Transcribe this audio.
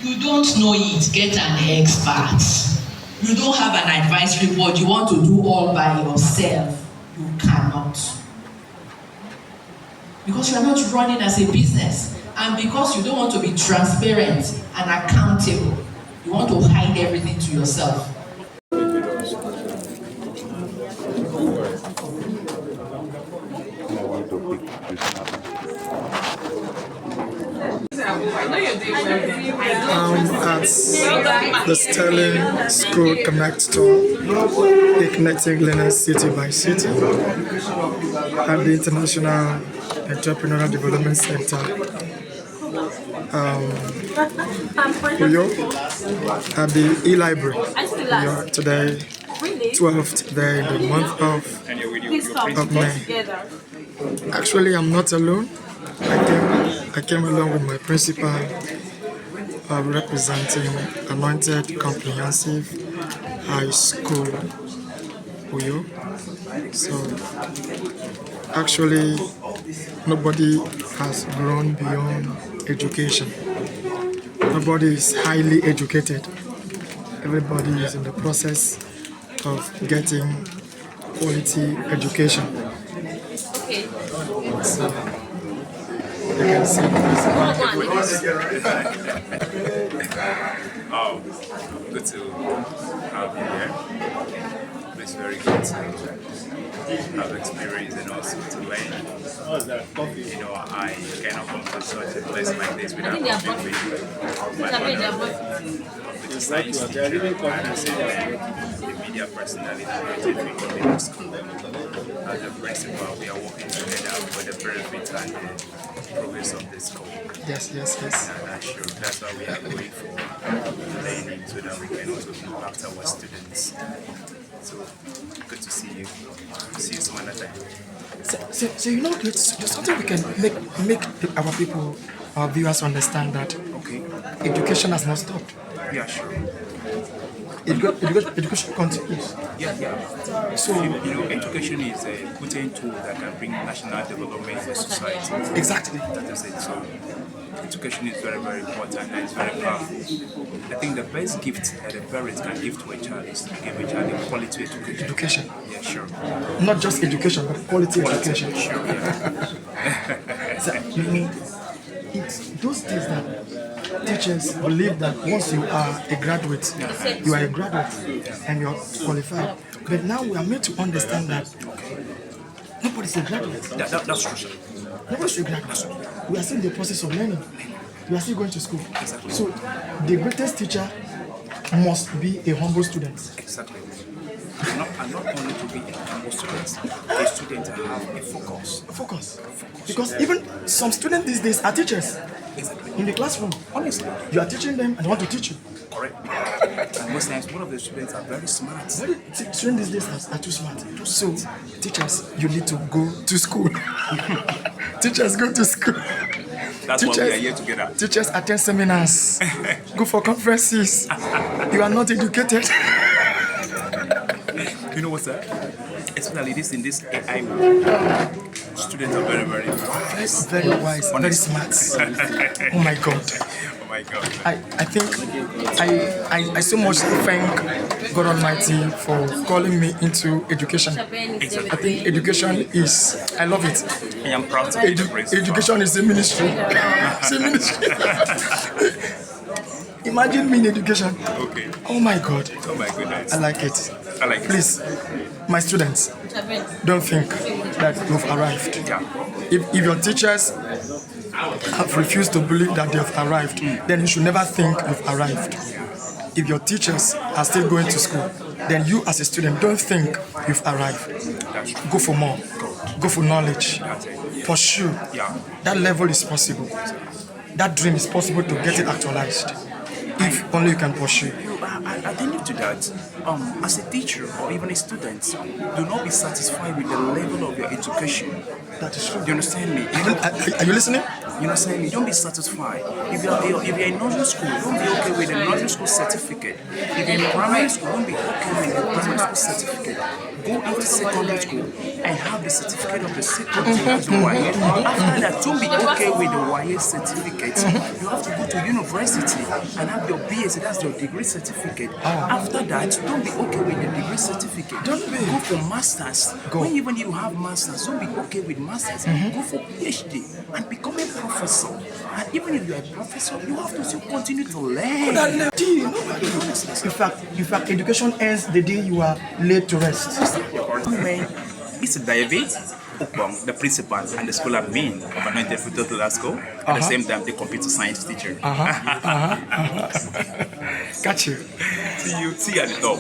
You don't know it, get an expert. You don't have an advisory board, you want to do all by yourself. You cannot. Because you are not running as a business, and because you don't want to be transparent and accountable, you want to hide everything to yourself. At the Sterling School Connect Store, connecting learners city by city, at the International Entrepreneurial Development Center, Uyo, at the e-library, Uyo, today, 12th day in the month of May. Actually, I'm not alone. I came along with my principal, representing Anointed Comprehensive High School, Uyo. So, actually, nobody has grown beyond education. Nobody is highly educated. Everybody is in the process of getting quality education. Okay. So, you can see. Oh, good to have you here. It's very good to have experience and also to learn. You know, I cannot come to such a place like this without working with you. Computer science teacher, the media personality, the school. As a principal, we are working together for the benefit and the progress of the school. Yes. And I'm sure that's why we are going for learning so that we can also impact our students. So good to see you. See you some other time. So you know, there's something we can make our people, our viewers understand that Okay. education has not stopped. Yeah, sure. Education continues. Yeah. So you know, education is a potent tool that can bring national development to society. Exactly. That is it. So education is very, very important and it's very powerful. I think the best gift that a parent can give to a child is to give a child a quality education. Education. Yeah, sure. Not just education, but quality education. Sure, yeah. So, you mean, it's those days that teachers believe that once you are a graduate, you are a graduate and you are qualified. But now we are made to understand that nobody's a graduate. That's true. Nobody's a graduate. We are still in the process of learning. We are still going to school. Exactly. So the greatest teacher must be a humble student. Exactly. And not only to be a humble student, a student to have a focus. Because even some students these days are teachers Exactly. in the classroom. Honestly. You are teaching them and they want to teach you. Correct. And most times, one of the students are very smart. Students these days are too smart. So, teachers, you need to go to school. Teachers go to school. That's why we are here together. Teachers attend seminars. Go for conferences. You are not educated. You know what's that? Especially this in this AI world. Students are very, very wise. Very wise, very smart. Oh my God. Oh my God. I think I so much thank God Almighty for calling me into education. I think education is, I love it. I am proud to be the principal. Education is a ministry. It's a ministry. Imagine me in education. Okay. Oh my God. Oh my goodness. I like it. I like it. Please, my students, don't think that you've arrived. Yeah. If your teachers have refused to believe that they have arrived, then you should never think you've arrived. If your teachers are still going to school, then you as a student don't think you've arrived. Go for more. Go for knowledge. Pursue. Yeah. That level is possible. That dream is possible to get it actualized. If only you can pursue. I think to that, as a teacher or even a student, do not be satisfied with the level of your education. That is true. Do you understand me? Are you listening? You know what I'm saying? Don't be satisfied. If you're in nursery school, don't be okay with the nursery school certificate. If you're in primary school, don't be okay with the primary school certificate. Go into secondary school and have the certificate of the secondary of the YA. After that, don't be okay with the YA certificate. You have to go to university and have your BSc, that's your degree certificate. After that, don't be okay with the degree certificate. Don't go for masters. When even you have masters, don't be okay with masters. Go for PhD and become a professor. And even if you are a professor, you have to still continue to learn. In fact, education ends the day you are laid to rest. Mr. David Okbong, the principal and the school admin of Anointed Fruit Total School, at the same time the computer science teacher. Got you. See you at the top.